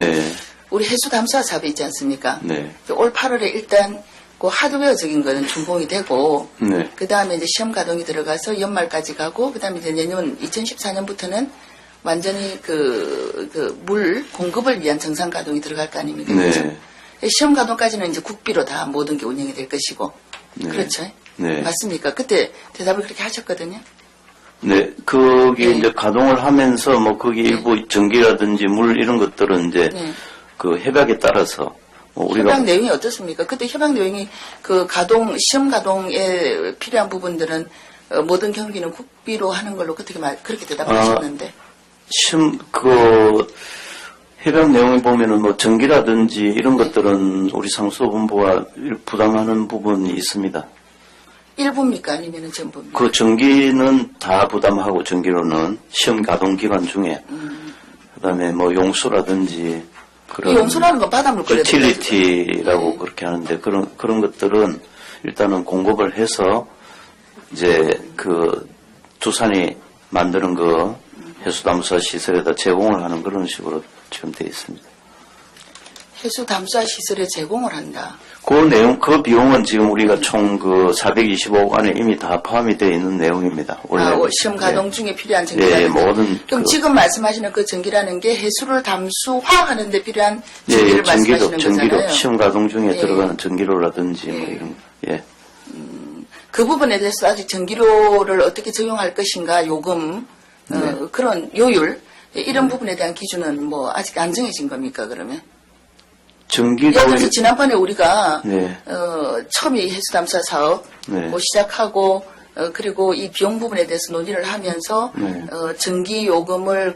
네. 우리 해수 담수화 사업이 있지 않습니까? 네. 올 8월에 일단 그 하드웨어적인 거는 준공이 되고, 네. 그 다음에 이제 시험 가동이 들어가서 연말까지 가고, 그 다음에 이제 내년 2014년부터는 완전히 물 공급을 위한 정상 가동이 들어갈 거 아닙니까? 네. 시험 가동까지는 이제 국비로 다 모든 게 운영이 될 것이고. 네. 그렇죠? 네. 맞습니까? 그때 대답을 그렇게 하셨거든요. 네, 거기 네. 이제 가동을 하면서 뭐 거기 일부 전기라든지 물 이런 것들은 이제 네. 그 협약에 따라서 뭐 우리가 협약 내용이 어떻습니까? 그때 협약 내용이 시험 가동에 필요한 부분들은 모든 경비는 국비로 하는 걸로 그렇게 대답을 하셨는데. 협약 내용에 보면은 뭐 전기라든지 이런 것들은 우리 상수본부가 부담하는 부분이 있습니다. 일부입니까? 아니면 전부입니까? 그 전기는 다 부담하고 전기로는 시험 가동 기간 중에 그다음에 뭐 용수라든지 그런 용수라는 건 바닷물 끓여야 유틸리티라고 네. 그렇게 하는데 그런 것들은 일단은 공급을 해서 이제 그 두산이 만드는 그 해수담수화 시설에다 제공을 하는 그런 식으로 지금 되어 있습니다. 해수 담수화 시설에 제공을 한다. 그 비용은 지금 우리가 총 그 425억 안에 이미 다 포함이 되어 있는 내용입니다. 원래 시험 가동 예. 중에 필요한 전기라는 예, 모든 그럼 지금 말씀하시는 그 전기라는 게 해수를 담수화하는 데 필요한 전기를 말씀하시는 전기로 거잖아요. 시험 가동 중에 예. 들어가는 전기로라든지 뭐 예. 이런 예. 그 부분에 대해서 아직 전기료를 어떻게 적용할 것인가 요금 그런 요율 이런 부분에 대한 기준은 뭐 아직 안 정해진 겁니까 그러면? 전기로 예를 들어서 지난번에 우리가 네. 처음 이 해수담수화 사업 네. 뭐 시작하고 그리고 이 비용 부분에 대해서 논의를 하면서 네. 전기 요금을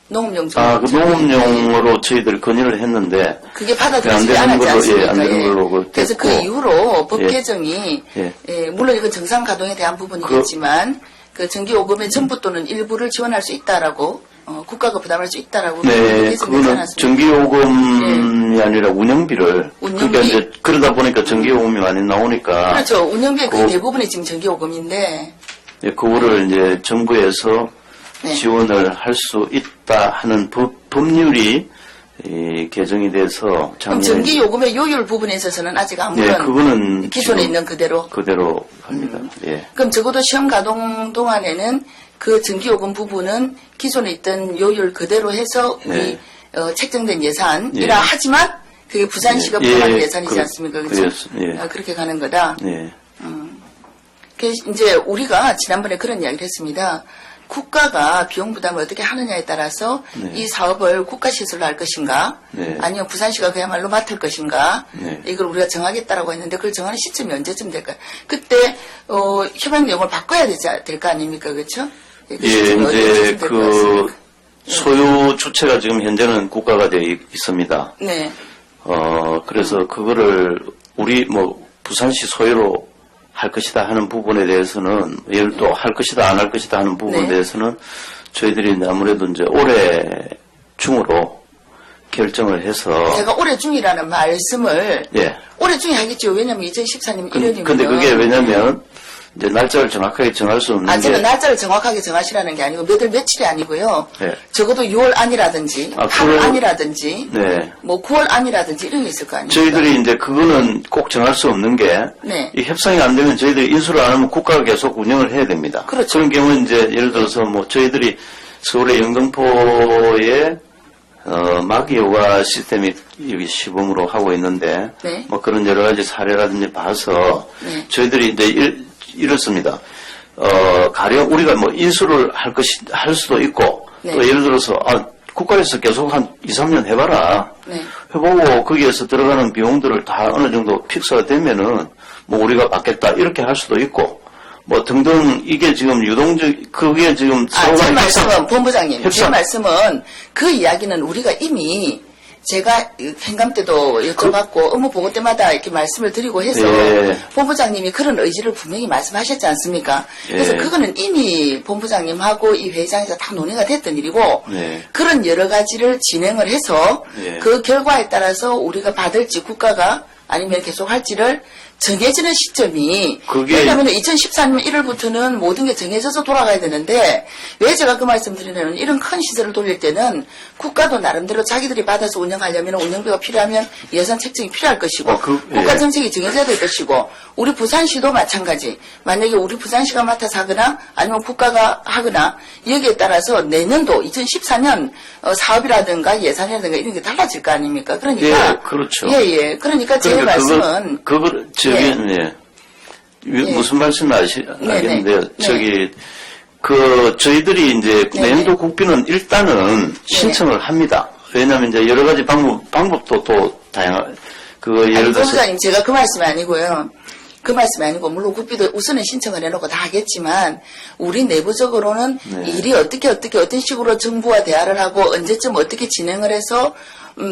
농업용 그 농업용으로 저희들이 건의를 했는데 그게 안 받아들이지 되는 않았지 걸로 않습니까? 안 되는 예. 걸로 그래서 그 됐고. 이후로 법 예. 개정이 예. 물론 이건 정상 가동에 대한 부분이겠지만 그 전기 요금의 전부 또는 일부를 지원할 수 있다라고 국가가 부담할 수 있다라고 네, 개정되지 그거는 않았습니까? 전기요금이 아니라 운영비를 운영비? 그러니까 이제 그러다 보니까 전기요금이 많이 나오니까 그렇죠. 운영비의 거의 대부분이 지금 전기 요금인데 예, 그거를 이제 정부에서 네. 지원을 할 수 있다 하는 법률이 개정이 돼서 그럼 작년에 전기 요금의 요율 부분에 있어서는 아직 아무런 네, 그거는 기존에 지금 있는 그대로. 그대로 합니다. 예. 그럼 적어도 시험 가동 동안에는 그 전기 요금 부분은 기존에 있던 요율 그대로 해서 우리 네. 책정된 예산이라 예. 하지만 그게 부산시가 예. 부담하는 예. 예산이지 않습니까? 그렇죠? 예. 그렇게 가는 거다. 예. 그래서 이제 우리가 지난번에 그런 이야기를 했습니다. 국가가 비용 부담을 어떻게 하느냐에 따라서 네. 이 사업을 국가시설로 할 것인가 네. 아니면 부산시가 그야말로 맡을 것인가 네. 이걸 우리가 정하겠다라고 했는데 그걸 정하는 시점이 언제쯤 될까요? 그때 협약 내용을 바꿔야 될 거 아닙니까? 그렇죠? 그 예, 시점이 이제 언제쯤 될것 같습니까? 소유 주체가 지금 현재는 국가가 되어 있습니다. 네. 그래서 그거를 부산시 소유로 할 것이다 하는 부분에 대해서는 예를 들어 할 것이다 안 할 것이다 하는 부분에 네. 대해서는 저희들이 이제 아무래도 이제 올해 중으로 결정을 해서 제가 올해 중이라는 말씀을 예. 올해 중에 하겠죠. 왜냐면 2014년 1년이면 근데 그게 왜냐면 이제 날짜를 정확하게 정할 수 없는 제가 게 날짜를 정확하게 정하시라는 게 아니고 며칠이 아니고요. 네. 적어도 6월 안이라든지 8월 안이라든지 네. 뭐 9월 안이라든지 이런 게 있을 거 아닙니까? 저희들이 이제 그거는 꼭 정할 수 없는 게 네. 이 협상이 안 되면 저희들이 인수를 안 하면 국가가 계속 운영을 해야 됩니다. 그렇죠. 그런 경우는 이제 예를 들어서 뭐 저희들이 서울의 영등포에 마기요가 시스템이 여기 시범으로 하고 있는데 네. 뭐 그런 여러 가지 사례라든지 봐서 네. 저희들이 이제 이렇습니다. 가령 우리가 뭐 인수를 할 수도 있고 네. 또 예를 들어서 국가에서 계속 한 2, 3년 해봐라. 네. 해보고 거기에서 들어가는 비용들을 다 어느 정도 픽스가 되면은 뭐 우리가 받겠다 이렇게 할 수도 있고 뭐 등등 이게 지금 그게 지금 제 말씀은 본부장님 제 말씀은 그 이야기는 우리가 이미 제가 행감 때도 여쭤봤고 업무 보고 때마다 이렇게 말씀을 드리고 해서 예. 본부장님이 그런 의지를 분명히 말씀하셨지 않습니까? 그래서 예. 그거는 이미 본부장님하고 이 회장에서 다 논의가 됐던 일이고 예. 그런 여러 가지를 진행을 해서 예. 그 결과에 따라서 우리가 받을지 국가가 아니면 계속 할지를 정해지는 시점이 그게- 왜냐하면 2014년 1월부터는 모든 게 정해져서 돌아가야 되는데 왜 제가 그 말씀드리냐면 이런 큰 시설을 돌릴 때는 국가도 나름대로 자기들이 받아서 운영하려면 운영비가 필요하면 예산 책정이 필요할 것이고 국가 예. 정책이 정해져야 될 것이고 우리 부산시도 마찬가지. 만약에 우리 부산시가 맡아서 하거나 아니면 국가가 하거나 여기에 따라서 내년도 2014년 사업이라든가 예산이라든가 이런 게 달라질 거 아닙니까? 그러니까 예, 그렇죠. 예. 그러니까 제 말씀은 그걸 저기 예. 무슨 말씀 알겠는데요. 네. 저기 저희들이 이제 네. 내년도 국비는 일단은 신청을 합니다. 왜냐하면 이제 여러 가지 방법도 또 다양한 예를 들어서 본부장님 제가 그 말씀이 아니고요. 그 말씀이 아니고 물론 국비도 우선은 신청을 해놓고 다 하겠지만 우리 내부적으로는 네. 일이 어떤 식으로 정부와 대화를 하고 언제쯤 어떻게 진행을 해서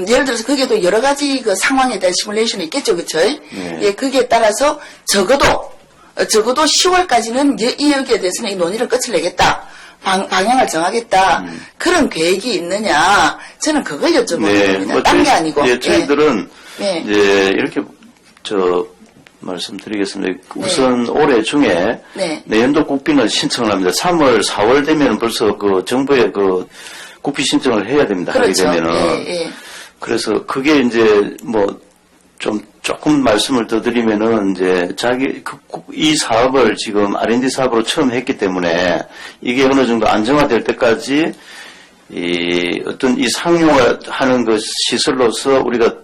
예를 들어서 그게도 여러 가지 그 상황에 대한 시뮬레이션이 있겠죠, 그렇죠? 네. 예, 그게 따라서 적어도 10월까지는 이 여기에 대해서는 이 논의를 끝을 내겠다. 방향을 정하겠다. 그런 계획이 있느냐? 저는 그걸 여쭤보는 겁니다. 딴 게 아니고. 예, 저희들은 예. 이제 이렇게 말씀드리겠습니다. 우선 올해 중에 네. 내년도 국비는 신청을 합니다. 3월, 4월 되면 벌써 정부에 국비 신청을 해야 됩니다. 그렇죠. 하게 되면은. 예. 그래서 그게 이제 조금 말씀을 더 드리면은 이제 이 사업을 지금 R&D 사업으로 처음 했기 때문에 이게 어느 정도 안정화될 때까지 어떤 이 상용화하는 그 시설로서 우리가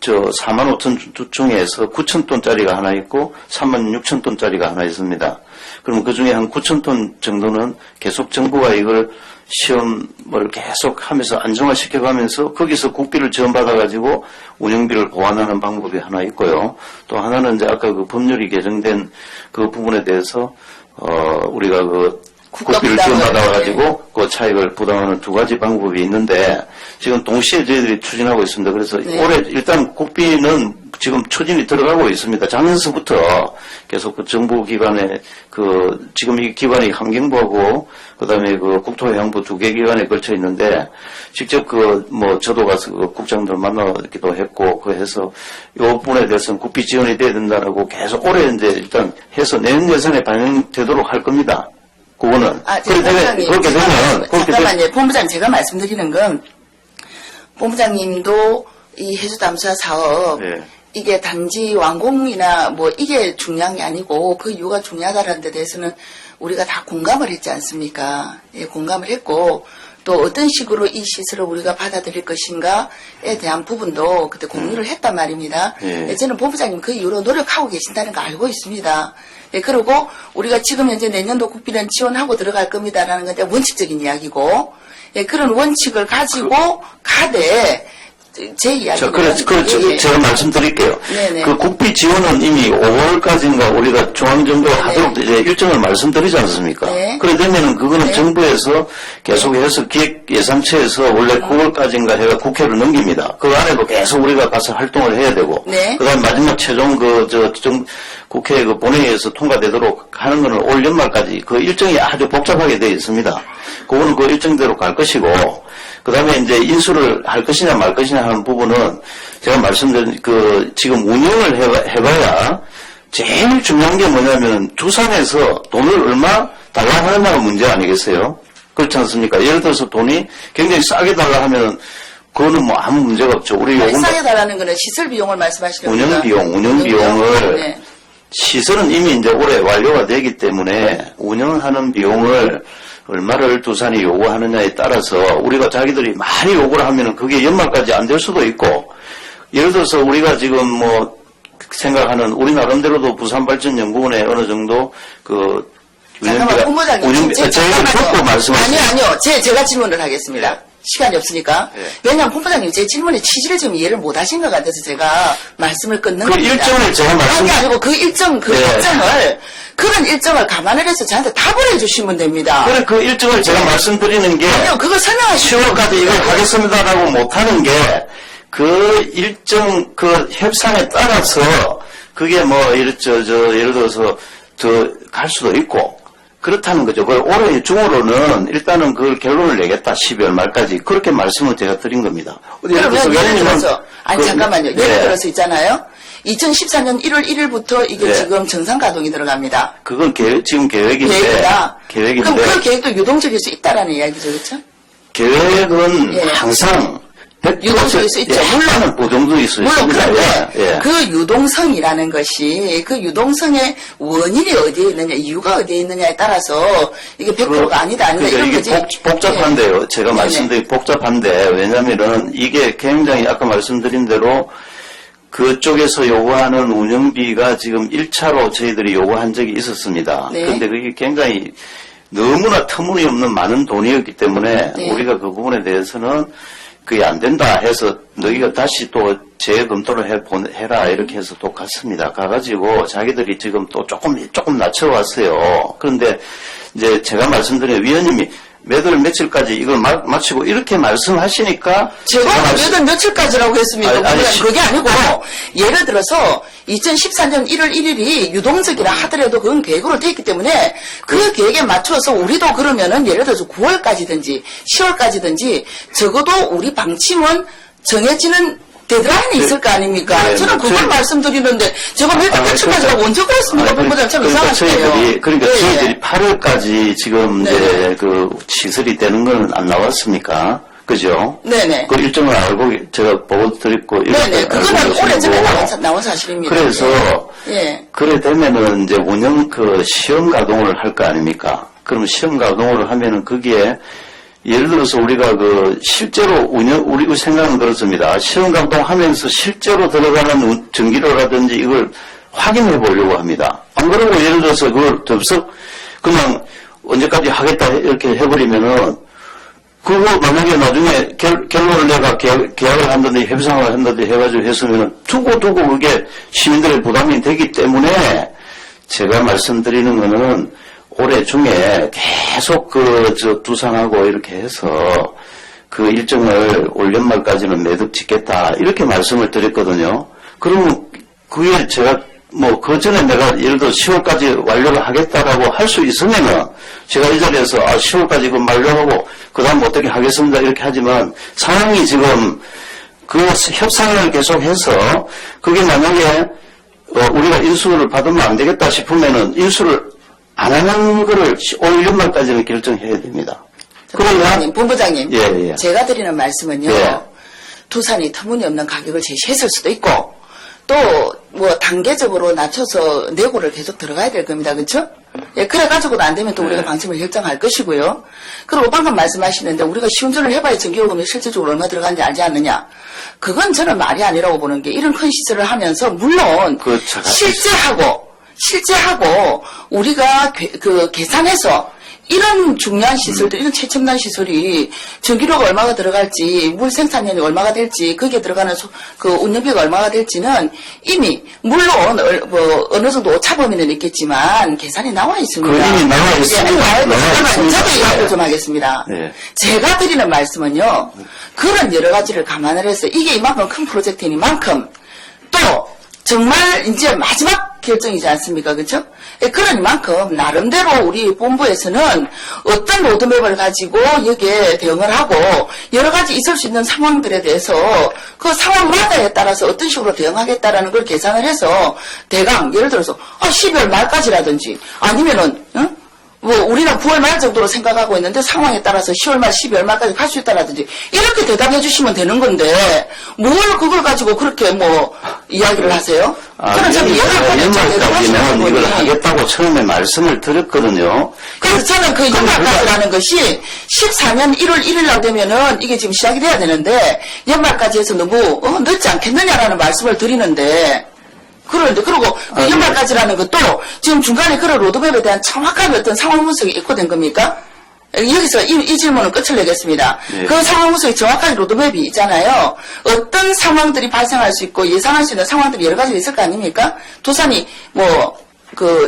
45,000톤 중에서 9,000톤짜리가 하나 있고 36,000톤짜리가 하나 있습니다. 그럼 그 중에 한 9,000톤 정도는 계속 정부가 이걸 시험을 계속 하면서 안정화시켜가면서 거기서 국비를 지원받아가지고 운영비를 보완하는 방법이 하나 있고요. 또 하나는 이제 아까 그 법률이 개정된 그 부분에 대해서 우리가 국비를 지원받아가지고 그 차익을 부담하는 두 가지 방법이 있는데 지금 동시에 저희들이 추진하고 있습니다. 그래서 네. 올해 일단 국비는 지금 추진이 들어가고 있습니다. 작년서부터 계속 그 정부 기관에 지금 이 기관이 환경부하고 그다음에 국토해양부 두 개 기관에 걸쳐 있는데 직접 저도 가서 국장들 만나기도 했고 해서 이 부분에 대해서는 국비 지원이 돼야 된다라고 계속 올해 이제 일단 해서 내년 예산에 반영되도록 할 겁니다. 그거는. 그렇게 되면. 잠깐만요. 본부장님 제가 말씀드리는 건, 본부장님도 이 해수담수화 사업, 네. 이게 단지 완공이나 이게 중요한 게 아니고 그 이유가 중요하다는 데 대해서는 우리가 다 공감을 했지 않습니까? 예, 공감을 했고, 또 어떤 식으로 이 시설을 우리가 받아들일 것인가에 대한 부분도 그때 공유를 했단 말입니다. 예. 저는 본부장님 그 이후로 노력하고 계신다는 거 알고 있습니다. 예, 그리고 우리가 지금 현재 내년도 국비는 지원하고 들어갈 겁니다라는 건데 원칙적인 이야기고, 예, 그런 원칙을 가지고 가되 제 이야기는 그렇죠. 제가 말씀드릴게요. 네네. 그 국비 지원은 이미 5월까지인가 우리가 중앙정부에 하도록 이제 일정을 말씀드리지 않습니까? 네. 그래 되면은 그거는 네. 정부에서 계속해서 기획예산처에서 원래 9월까지인가 해가 국회를 넘깁니다. 그 안에도 계속 우리가 가서 활동을 해야 되고, 네. 그다음 마지막 최종 국회 본회의에서 통과되도록 하는 거는 올 연말까지 그 일정이 아주 복잡하게 되어 있습니다. 그거는 그 일정대로 갈 것이고, 그 다음에 이제 인수를 할 것이냐 말 것이냐 하는 부분은 제가 말씀드린 지금 운영을 해봐야 제일 중요한 게 뭐냐면 두산에서 돈을 얼마 달라 하느냐가 문제 아니겠어요? 그렇지 않습니까? 예를 들어서 돈이 굉장히 싸게 달라 하면 그거는 아무 문제가 없죠. 우리 요금 싸게 달라는 거는 시설 비용을 말씀하시는 겁니까? 운영 비용을 네. 시설은 이미 이제 올해 완료가 되기 때문에 운영하는 비용을 얼마를 두산이 요구하느냐에 따라서 우리가 자기들이 많이 요구를 하면은 그게 연말까지 안 될 수도 있고, 예를 들어서 우리가 지금 생각하는 우리 나름대로도 부산발전연구원에 어느 정도 잠깐만, 본부장님. 제가 듣고 말씀하세요. 아니요. 제가 질문을 하겠습니다. 시간이 없으니까. 네. 왜냐하면 본부장님 제 질문의 취지를 좀 이해를 못 하신 것 같아서 제가 말씀을 끊는 그 겁니다. 일정을 제가 그런 게 아니고 네. 그런 일정을 감안을 해서 저한테 답을 해주시면 됩니다. 그래 그 일정을 제가 말씀드리는 게 아니요, 그걸 설명하시면 10월까지 이걸 하겠습니다라고 못하는 게 그 일정 협상에 따라서 그게 예를 들어서 더 갈 수도 있고 그렇다는 거죠. 올해 중으로는 일단은 그걸 결론을 내겠다. 12월 말까지 그렇게 말씀을 제가 드린 겁니다. 그러면 예를 들어서 잠깐만요. 네. 예를 들어서 있잖아요. 2014년 1월 1일부터 이게 네. 지금 정상 가동이 들어갑니다. 그건 지금 계획인데. 계획이다. 계획인데. 그럼 그 계획도 유동적일 수 있다라는 이야기죠, 그렇죠? 계획은 예. 항상 100% 유동성일 수 있죠. 물론 보정도 있을 수 물론 있습니다. 그런데 예. 그 유동성이라는 것이 그 유동성의 원인이 어디에 있느냐, 이유가 어디에 있느냐에 따라서 이게 100%가 아니다, 아니다 그러니까 이런 이게 거지. 복잡한데요. 제가 네네. 말씀드린 복잡한데 왜냐면은 이게 굉장히 아까 말씀드린 대로 그쪽에서 요구하는 운영비가 지금 1차로 저희들이 요구한 적이 있었습니다. 네. 그런데 그게 굉장히 너무나 터무니없는 많은 돈이었기 때문에 네. 우리가 그 부분에 대해서는 그게 안 된다 해서 너희가 다시 또 재검토를 해라 이렇게 해서 또 갔습니다. 가가지고 자기들이 지금 또 조금 낮춰왔어요. 그런데 이제 제가 말씀드린 위원님이 몇 월 며칠까지 이걸 마치고 이렇게 말씀하시니까 제가 몇월 며칠까지라고 했습니까? 아니, 그게 아니고 예를 들어서 2014년 1월 1일이 유동적이라 하더라도 그건 계획으로 돼 있기 때문에 그 계획에 맞춰서 우리도 그러면은 예를 들어서 9월까지든지 10월까지든지 적어도 우리 방침은 정해지는 데드라인이 있을 거 아닙니까? 네, 저는 그걸 말씀드리는데 제가 몇월 며칠까지라고 언제 그랬습니까? 본부장 참 그러니까 이상하시네요. 저희들이 8월까지 지금 네. 이제 그 시설이 되는 건 안 나왔습니까? 그죠? 네네. 그 일정을 알고 제가 보고 드렸고 네네. 그거는 오래전에 나온 사실입니다. 그래서 예. 그래 되면은 이제 운영 그 시험 가동을 할 거 아닙니까? 그럼 시험 가동을 하면은 거기에 예를 들어서 우리가 그 실제로 우리 생각은 그렇습니다. 시험 가동하면서 실제로 들어가는 전기료라든지 이걸 확인해 보려고 합니다. 안 그러고 예를 들어서 그걸 덥석 그냥 언제까지 하겠다 이렇게 해버리면은 그거 만약에 나중에 결론을 내가 계약을 한다든지 협상을 한다든지 해가지고 했으면은 두고 그게 시민들의 부담이 되기 때문에 제가 말씀드리는 거는 올해 중에 계속 두상하고 이렇게 해서 그 일정을 올 연말까지는 매듭 짓겠다 이렇게 말씀을 드렸거든요. 그러면 그게 제가 그 전에 내가 예를 들어 10월까지 완료를 하겠다라고 할 수 있으면은 제가 이 자리에서 10월까지 이거 완료하고 그 다음 어떻게 하겠습니다 이렇게 하지만 상황이 지금 그 협상을 계속해서 그게 만약에 우리가 인수를 받으면 안 되겠다 싶으면은 인수를 안 하는 거를 올 연말까지는 결정해야 됩니다. 그러면 본부장님, 예. 제가 드리는 말씀은요. 예. 두산이 터무니없는 가격을 제시했을 수도 있고 또 뭐 단계적으로 낮춰서 내고를 계속 들어가야 될 겁니다. 그렇죠? 예, 그래가지고도 안 되면 또 우리가 방침을 결정할 것이고요. 그리고 방금 말씀하시는데 우리가 시운전을 해봐야 전기요금이 실질적으로 얼마 들어가는지 알지 않느냐. 그건 저는 말이 아니라고 보는 게 이런 큰 시설을 하면서 물론 실제하고 우리가 계산해서 이런 중요한 시설들, 이런 최첨단 시설이 전기료가 얼마가 들어갈지, 물 생산량이 얼마가 될지, 거기에 들어가는 그 운영비가 얼마가 될지는 이미 물론 어느 정도 오차범위는 있겠지만 계산이 나와 있습니다. 이미 나와 있습니다. 저도 이야기를 좀 하겠습니다. 네. 제가 드리는 말씀은요. 그런 여러 가지를 감안을 해서 이게 이만큼 큰 프로젝트이니만큼 또 정말 이제 마지막 결정이지 않습니까? 그렇죠? 그러니만큼 나름대로 우리 본부에서는 어떤 로드맵을 가지고 여기에 대응을 하고 여러 가지 있을 수 있는 상황들에 대해서 그 상황마다에 따라서 어떤 식으로 대응하겠다라는 걸 계산을 해서 대강 예를 들어서 12월 말까지라든지 아니면은 우리는 9월 말 정도로 생각하고 있는데 상황에 따라서 10월 말, 12월 말까지 갈 수 있다라든지 이렇게 대답해 주시면 되는 건데 뭘 그걸 가지고 그렇게 이야기를 하세요? 저는 참 이해가 안 연말까지는 이걸 하겠다고 처음에 말씀을 드렸거든요. 그래서 저는 그 연말까지라는 것이 14년 1월 1일 날 되면은 이게 지금 시작이 돼야 되는데 연말까지 해서 너무 늦지 않겠느냐라는 말씀을 드리는데 그런데 그리고 그 연말까지라는 것도 지금 중간에 그런 로드맵에 대한 정확한 어떤 상황 분석이 입고된 겁니까? 여기서 이 질문은 끝을 내겠습니다. 네. 그 상황 분석이 정확한 로드맵이 있잖아요. 어떤 상황들이 발생할 수 있고 예상할 수 있는 상황들이 여러 가지가 있을 거 아닙니까? 두산이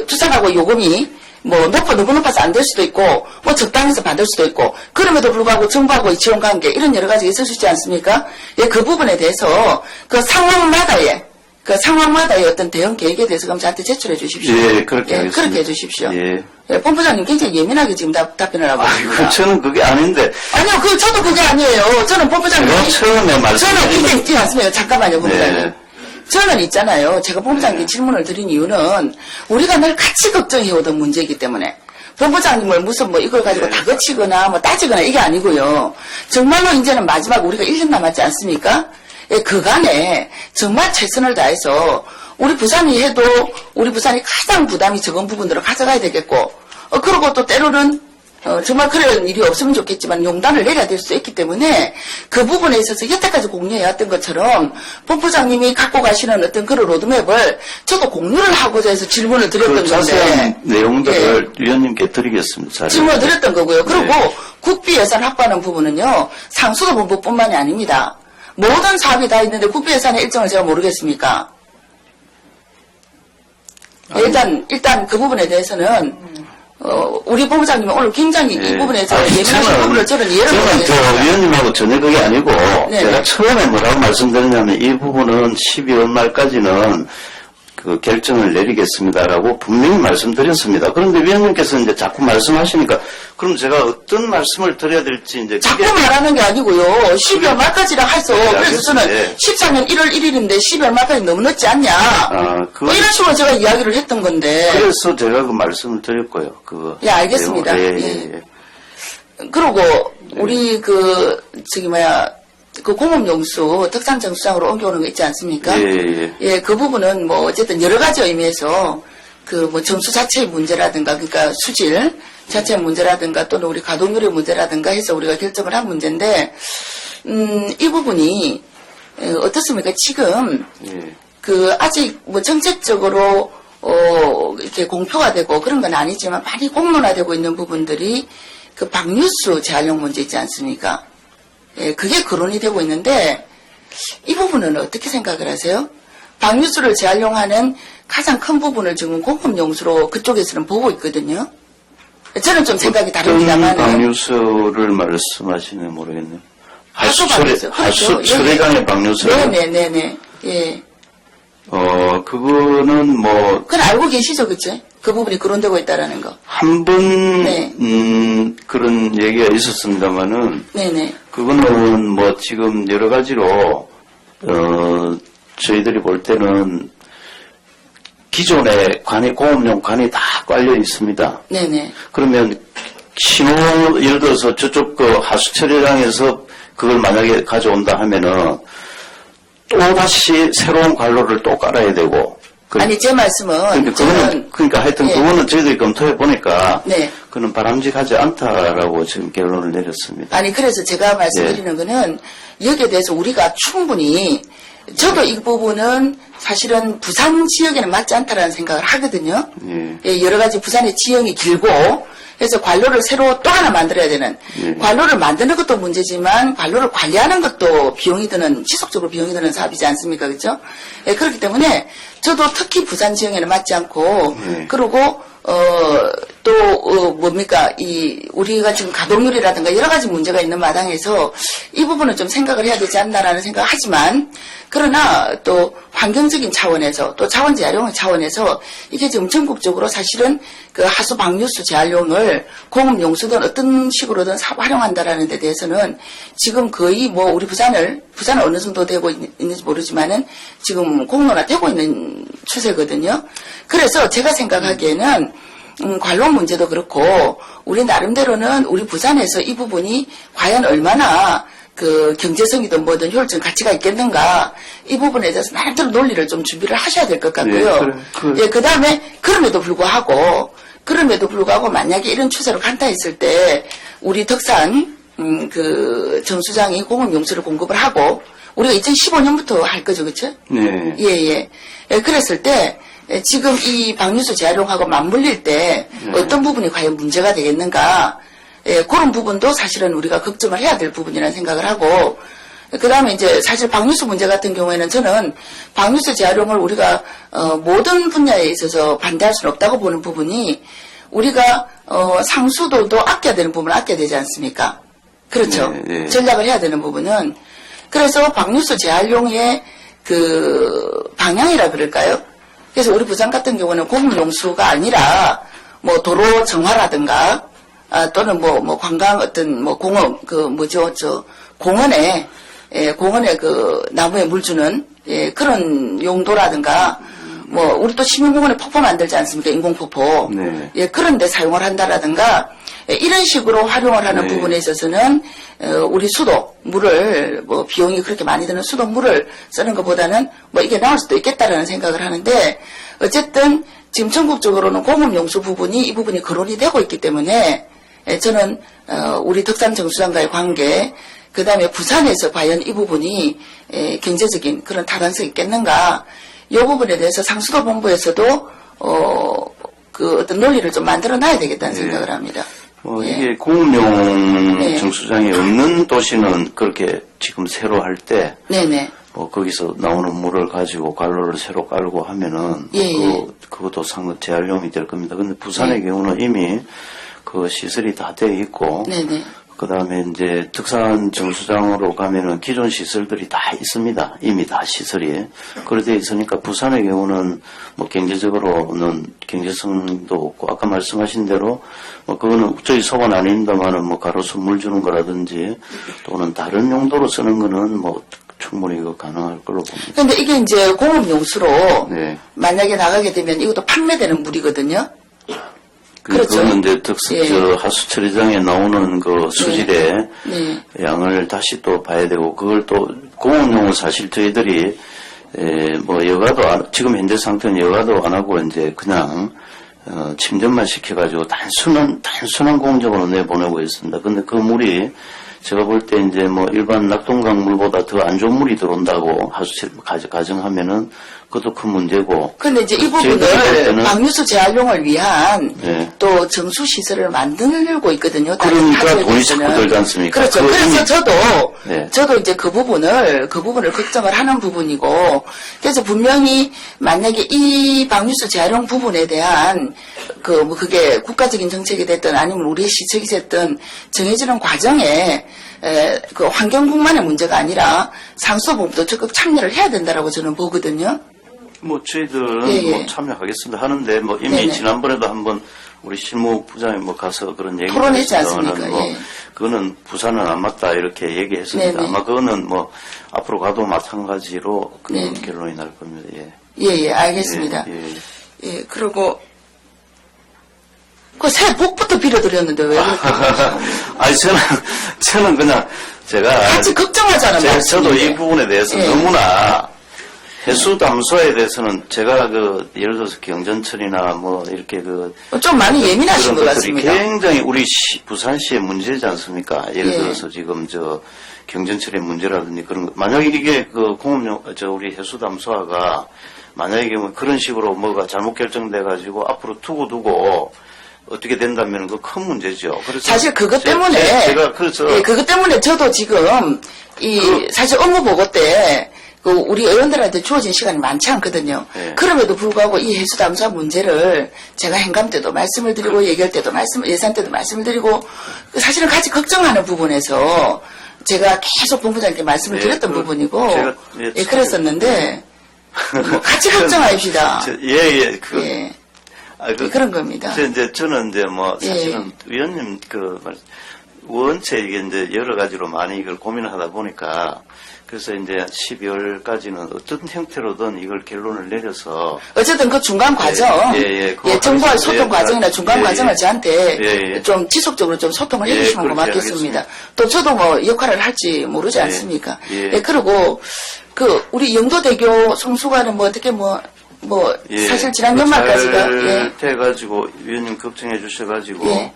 투산하고 요금이 너무 높아서 안 될 수도 있고, 적당해서 받을 수도 있고, 그럼에도 불구하고 정부하고의 지원 관계, 이런 여러 가지가 있을 수 있지 않습니까? 예, 그 부분에 대해서 그 상황마다의 어떤 대응 계획에 대해서 그럼 저한테 제출해 주십시오. 예, 그렇게 하겠습니다. 그렇게 해 주십시오. 예. 예, 본부장님 굉장히 예민하게 지금 답변을 하고 있습니다. 저는 그게 아닌데. 아니요, 저도 그게 아니에요. 저는 본부장님. 제가 처음에 저는 말씀드린 굉장히 있지 않습니까? 잠깐만요, 본부장님. 네. 저는 있잖아요. 제가 본부장님께 질문을 드린 이유는 우리가 늘 같이 걱정해오던 문제이기 때문에 본부장님을 무슨 뭐 이걸 가지고 다그치거나 뭐 따지거나 이게 아니고요. 정말로 이제는 마지막 우리가 1년 남았지 않습니까? 예, 그간에 정말 최선을 다해서 우리 부산이 해도 우리 부산이 가장 부담이 적은 부분들을 가져가야 되겠고 그리고 또 때로는 정말 그런 일이 없으면 좋겠지만 용단을 내려야 될 수 있기 때문에 그 부분에 있어서 여태까지 공유해왔던 것처럼 본부장님이 갖고 가시는 어떤 그런 로드맵을 저도 공유를 하고자 해서 질문을 드렸던 그 건데 자세한 내용들을 위원님께 드리겠습니다. 자료. 질문을 드렸던 거고요. 그리고 네. 국비 예산 확보하는 부분은요. 상수도 본부뿐만이 아닙니다. 모든 사업이 다 있는데 국비 예산의 일정을 제가 모르겠습니까? 일단 그 부분에 대해서는 우리 본부장님은 오늘 굉장히 이 부분에 대해서 예민하신 부분을 저는 이해를 저는 못하겠습니다. 위원님하고 전혀 그게 아니고 네네. 제가 처음에 뭐라고 말씀드렸냐면 이 부분은 12월 말까지는 그 결정을 내리겠습니다라고 분명히 말씀드렸습니다. 그런데 위원님께서 이제 자꾸 말씀하시니까 그럼 제가 어떤 말씀을 드려야 될지 이제 자꾸 말하는 게 아니고요. 12월 말까지라 해서 그래서 저는 네. 14년 1월 1일인데 12월 말까지 너무 늦지 않냐. 뭐 이런 식으로 제가 이야기를 했던 건데. 그래서 제가 그 말씀을 드렸고요. 예, 알겠습니다. 예. 그리고 우리 그 공업용수 특산정수장으로 옮겨오는 거 있지 않습니까? 예. 그 부분은 뭐 어쨌든 여러 가지 의미에서 그 뭐 정수 자체의 문제라든가 그러니까 수질 자체의 문제라든가 또는 우리 가동률의 문제라든가 해서 우리가 결정을 한 문제인데 이 부분이 어떻습니까? 지금 예. 그 아직 뭐 정책적으로 이렇게 공표가 되고 그런 건 아니지만 많이 공론화되고 있는 부분들이 그 방류수 재활용 문제 있지 않습니까? 예, 그게 거론이 되고 있는데 이 부분은 어떻게 생각을 하세요? 방류수를 재활용하는 가장 큰 부분을 지금 공업용수로 그쪽에서는 보고 있거든요. 저는 좀 생각이 다릅니다만. 어떤 방류수를 말씀하시는 모르겠네요. 하수 방류수. 하수 처리장의 방류수. 네네네네. 예. 그거는 뭐. 그건 알고 계시죠, 그치? 그 부분이 거론되고 있다라는 거. 한 번, 네. 그런 얘기가 있었습니다만은. 네네. 그거는 뭐 지금 여러 가지로, 저희들이 볼 때는 기존에 공업용 관이 다 깔려 있습니다. 네네. 그러면 신호, 예를 들어서 저쪽 그 하수처리장에서 그걸 만약에 가져온다 하면은 또다시 새로운 관로를 또 깔아야 되고. 아니, 제 말씀은. 그러니까 하여튼 예. 그거는 저희들이 검토해 보니까. 네. 그는 바람직하지 않다라고 지금 결론을 내렸습니다. 아니, 그래서 제가 말씀드리는 거는 여기에 대해서 우리가 충분히 저도 이 부분은 사실은 부산 지역에는 맞지 않다라는 생각을 하거든요. 예, 여러 가지 부산의 지형이 길고 그래서 관로를 새로 또 하나 만들어야 되는 관로를 만드는 것도 문제지만 관로를 관리하는 것도 비용이 드는 지속적으로 비용이 드는 사업이지 않습니까? 그렇죠? 예, 그렇기 때문에 저도 특히 부산 지형에는 맞지 않고 그리고 뭡니까, 우리가 지금 가동률이라든가 여러 가지 문제가 있는 마당에서 이 부분은 좀 생각을 해야 되지 않나라는 생각을 하지만, 그러나 또 환경적인 차원에서 또 자원 재활용 차원에서 이게 지금 전국적으로 사실은 그 하수 방류수 재활용을 공업용수든 어떤 식으로든 활용한다라는 데 대해서는 지금 거의 뭐 우리 부산은 어느 정도 되고 있는지 모르지만은 지금 공론화되고 있는 추세거든요. 그래서 제가 생각하기에는 관로 문제도 그렇고 우리 나름대로는 우리 부산에서 이 부분이 과연 얼마나 그 경제성이든 뭐든 효율적 가치가 있겠는가 이 부분에 대해서 나름대로 논리를 좀 준비를 하셔야 될 것 같고요. 예, 그 다음에 그럼에도 불구하고 만약에 이런 추세로 간다 했을 때 우리 덕산 그 정수장이 공업용수를 공급을 하고 우리가 2015년부터 할 거죠, 그렇죠? 네. 예. 그랬을 때 지금 이 방류수 재활용하고 맞물릴 때 어떤 부분이 과연 문제가 되겠는가? 예, 그런 부분도 사실은 우리가 걱정을 해야 될 부분이라는 생각을 하고, 그 다음에 이제 사실 방류수 문제 같은 경우에는 저는 방류수 재활용을 우리가, 모든 분야에 있어서 반대할 수는 없다고 보는 부분이 우리가, 상수도도 아껴야 되는 부분을 아껴야 되지 않습니까? 그렇죠. 네. 전략을 해야 되는 부분은. 그래서 방류수 재활용의 그 방향이라 그럴까요? 그래서 우리 부산 같은 경우는 공업용수가 아니라 뭐 도로 정화라든가 또는 뭐 관광 어떤 뭐 공업 공원에 그 나무에 물 주는 예, 그런 용도라든가, 뭐, 우리 또 시민공원에 폭포 만들지 않습니까? 인공폭포. 네. 예, 그런 데 사용을 한다라든가, 예, 이런 식으로 활용을 하는 네. 부분에 있어서는, 우리 수도, 물을, 뭐, 비용이 그렇게 많이 드는 수도 물을 쓰는 것보다는 뭐, 이게 나올 수도 있겠다라는 생각을 하는데, 어쨌든, 지금 전국적으로는 공업용수 부분이, 이 부분이 거론이 되고 있기 때문에, 예, 저는, 우리 덕산정수장과의 관계, 그 다음에 부산에서 과연 이 부분이 경제적인 그런 타당성이 있겠는가, 이 부분에 대해서 상수도 본부에서도 그 어떤 논리를 좀 만들어 놔야 되겠다는 네. 생각을 합니다. 예. 이게 공업용 네. 정수장이 없는 도시는 그렇게 지금 새로 할 때, 네네. 거기서 나오는 물을 가지고 관로를 새로 깔고 하면은, 예, 그것도 상당 재활용이 될 겁니다. 근데 부산의 네. 경우는 이미 그 시설이 다 돼 있고, 네네. 그 다음에 이제 덕산 정수장으로 가면은 기존 시설들이 다 있습니다. 이미 다 시설이. 그렇게 있으니까 부산의 경우는 뭐 경제적으로는 경제성도 없고, 아까 말씀하신 대로 뭐 그거는 저희 소관 아닙니다만은 뭐 가로수 물 주는 거라든지 또는 다른 용도로 쓰는 거는 뭐 충분히 이거 가능할 걸로 봅니다. 근데 이게 이제 공업용수로 네. 만약에 나가게 되면 이것도 판매되는 물이거든요. 그렇죠. 그러면 이제 예. 하수 처리장에 나오는 그 수질의 네. 양을 다시 또 봐야 되고, 그걸 또 공업용은 사실 저희들이 뭐 여가도 지금 현재 상태는 여가도 안 하고 이제 그냥 침전만 시켜가지고 단순한 공적으로 내보내고 있습니다. 근데 그 물이 제가 볼 때 이제 뭐 일반 낙동강 물보다 더 안 좋은 물이 들어온다고 가정하면은 그것도 큰 문제고. 근데 이제 이 저희들이 볼 부분을 때는 방류수 재활용을 위한 네. 또 정수 시설을 만들고 있거든요. 다른 그러니까 타지에 돈이 대해서는. 자꾸 들지 않습니까? 그렇죠. 그래서 네. 저도 이제 그 부분을 걱정을 하는 부분이고, 그래서 분명히 만약에 이 방류수 재활용 부분에 대한 뭐 그게 국가적인 정책이 됐든 아니면 우리의 시책이 됐든 정해지는 과정에 그 환경뿐만의 문제가 아니라 상수부도 적극 참여를 해야 된다라고 저는 보거든요. 뭐 저희들은 예. 뭐 참여하겠습니다 하는데 뭐 이미 네네. 지난번에도 한번 우리 실무부장이 뭐 가서 그런 얘기를 토론했지 했습니다마는 않습니까? 뭐 예. 그거는 부산은 안 맞다 이렇게 얘기했습니다. 네네. 아마 그거는 뭐 앞으로 가도 마찬가지로 그 네네. 결론이 날 겁니다. 예. 예, 알겠습니다. 예, 예. 예, 그리고 그 새해 복부터 빌어드렸는데 왜 그렇게 아니 저는 그냥 제가 같이 걱정하잖아요. 저도 이 부분에 대해서 예. 너무나 해수 담수화에 대해서는 제가 예를 들어서 경전철이나 뭐 이렇게 좀 많이 예민하신 것 그런 것들이 같습니다. 굉장히 우리 부산시의 문제지 않습니까? 예를 예. 들어서 지금 경전철의 문제라든지 그런 거. 만약에 이게 공업용 우리 해수 담수화가 만약에 뭐 그런 식으로 뭐가 잘못 결정돼-가지고 앞으로 두고 어떻게 된다면 그 큰 문제죠. 그래서 사실 그것 때문에 제가 그래서 예, 그것 때문에 저도 지금 사실 업무 보고 때 우리 의원들한테 주어진 시간이 많지 않거든요. 예. 그럼에도 불구하고 이 해수 담수화 문제를 제가 행감 때도 말씀을 드리고 예결 때도 예산 때도 말씀을 드리고 사실은 같이 걱정하는 부분에서 제가 계속 본부장님께 말씀을 예, 드렸던 부분이고 제가, 예, 그랬었는데 뭐 같이 걱정합시다. 예. 그런 겁니다. 저는 뭐 예. 사실은 위원님 원체 이게 이제 여러 가지로 많이 이걸 고민을 하다 보니까 그래서 이제 12월까지는 어떤 형태로든 이걸 결론을 내려서 어쨌든 그 중간 과정, 정부와의 소통 과정이나 중간 과정을 저한테 좀 지속적으로 좀 소통을 해주시면 고맙겠습니다. 또 저도 뭐 역할을 할지 모르지 않습니까? 그리고 우리 영도대교 송수관은 뭐 어떻게 사실 지난 연말까지가 돼가지고 위원님 걱정해 주셔가지고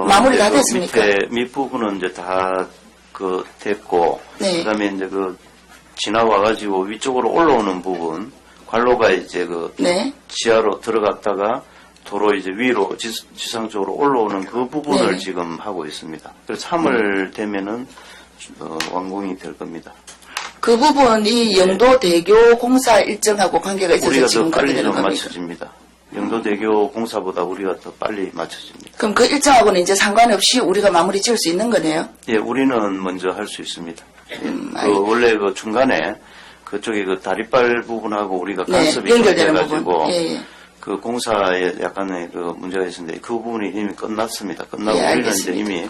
마무리 다 됐습니까? 밑부분은 이제 다 됐고 그다음에 이제 지나와가지고 위쪽으로 올라오는 부분 관로가 이제 지하로 들어갔다가 도로 이제 위로 지상 쪽으로 올라오는 그 부분을 지금 하고 있습니다. 그래서 3월 되면은 완공이 될 겁니다. 그 부분이 영도대교 공사 일정하고 관계가 있어서 우리가 지금 더 빨리 되는 좀 겁니까? 맞춰집니다. 영도대교 공사보다 우리가 더 빨리 맞춰집니다. 그럼 그 일정하고는 이제 상관없이 우리가 마무리 지을 수 있는 거네요? 예, 우리는 먼저 할 수 있습니다. 원래 중간에 그쪽에 다리빨 부분하고 우리가 간섭이 연결되는 돼가지고 부분. 그 공사에 약간의 문제가 있었는데 그 부분이 이미 끝났습니다. 끝나고 우리는 이제 알겠습니다. 이미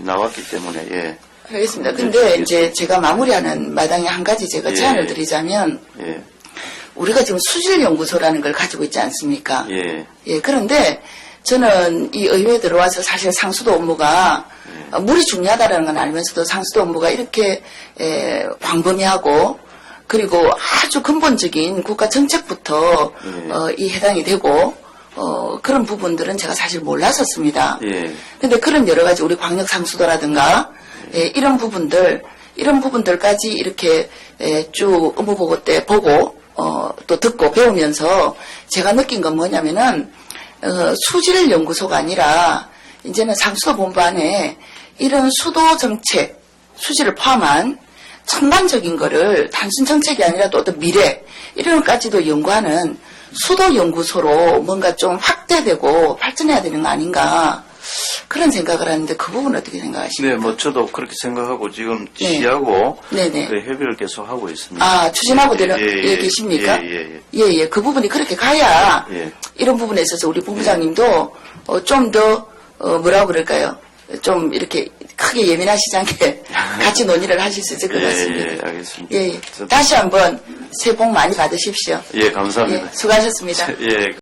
나왔기 때문에 알겠습니다. 근데 이제 제가 마무리하는 마당에 한 가지 제가 예. 제안을 드리자면, 예, 우리가 지금 수질연구소라는 걸 가지고 있지 않습니까? 예, 그런데 저는 이 의회에 들어와서 사실 상수도 업무가 물이 중요하다는 건 알면서도 상수도 업무가 이렇게 광범위하고 그리고 아주 근본적인 국가 정책부터 이 해당이 되고 그런 부분들은 제가 사실 몰랐었습니다. 예, 근데 그런 여러 가지 우리 광역 상수도라든가 이런 부분들까지 이렇게 쭉 업무 보고 때 보고 또 듣고 배우면서 제가 느낀 건 뭐냐면은 수질 연구소가 아니라 이제는 상수도 본부 안에 이런 수도 정책, 수질을 포함한 전반적인 거를 단순 정책이 아니라 또 어떤 미래 이런 것까지도 연구하는 수도 연구소로 뭔가 좀 확대되고 발전해야 되는 거 아닌가 그런 생각을 하는데 그 부분 어떻게 생각하십니까? 네, 뭐 저도 그렇게 생각하고 지금 네. 지시하고 네네. 그 협의를 계속 하고 있습니다. 아, 추진하고 예, 계십니까? 예. 그 부분이 그렇게 가야 예. 이런 부분에 있어서 우리 본부장님도 좀 더 뭐라고 그럴까요? 좀 이렇게 크게 예민하시지 않게 같이 논의를 하실 수 있을 것 같습니다. 예, 알겠습니다. 예. 다시 한번 새해 복 많이 받으십시오. 예, 감사합니다. 예, 수고하셨습니다. 예.